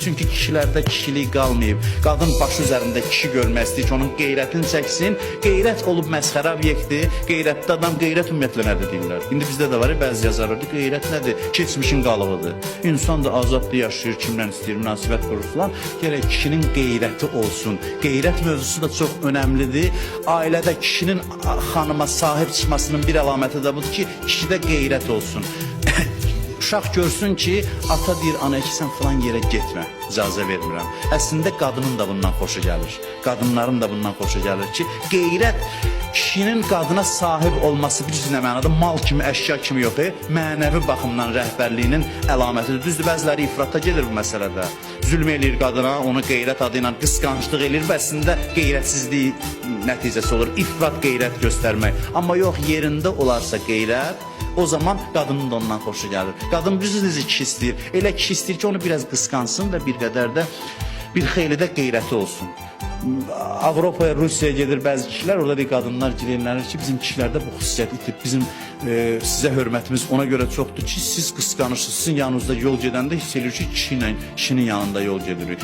Çünki kişilərdə kişilik qalmayıb. Qadın başı üzərində kişi görmək istəyir ki, onun qeyrətini çəksin. Qeyrət olub məsxərə obyekti. Qeyrətli adam, qeyrət ümumiyyətlə nədir deyirlər. İndi bizdə də var ya, bəzi yazarlar deyir, qeyrət nədir? Keçmişin qalıqıdır. İnsan da azadlı yaşayır, kimlə istəyir, münasibət qurur falan. Gərək kişinin qeyrəti olsun. Qeyrət mövzusu da çox önəmlidir. Ailədə kişinin xanıma sahib çıxmasının bir əlaməti də budur ki, kişidə qeyrət olsun. Uşaq görsün ki, ata deyir, ana ki, sən falan yerə getmə, icazə vermirəm. Əslində qadının da bundan xoşu gəlir. Qadınların da bundan xoşu gəlir ki, qeyrət kişinin qadına sahib olması bir cünə mənada mal kimi, əşya kimi yox, mənəvi baxımdan rəhbərliyinin əlamətidir. Düzdür, bəziləri ifrata gedir bu məsələdə. Zülm eləyir qadına, onu qeyrət adı ilə qısqanclıq eləyir və əslində qeyrətsizlik nəticəsi olur. İfrat qeyrət göstərmək. Amma yox, yerində olarsa qeyrət, o zaman qadının da ondan xoşu gəlir. Qadın necə kişi istəyir? Elə kişi istəyir ki, onu biraz qısqansın və bir qədər də, bir xeyli də qeyrəti olsun. Avropaya, Rusiyaya gedir bəzi kişilər, orada deyir, qadınlar girənlər ki, bizim kişilərdə bu xüsusiyyət itib, bizim sizə hörmətimiz ona görə çoxdur ki, siz qısqanırsınız, sizin yanınızda yol gedəndə hiss edilir ki, kişinin yanında yol gedirik.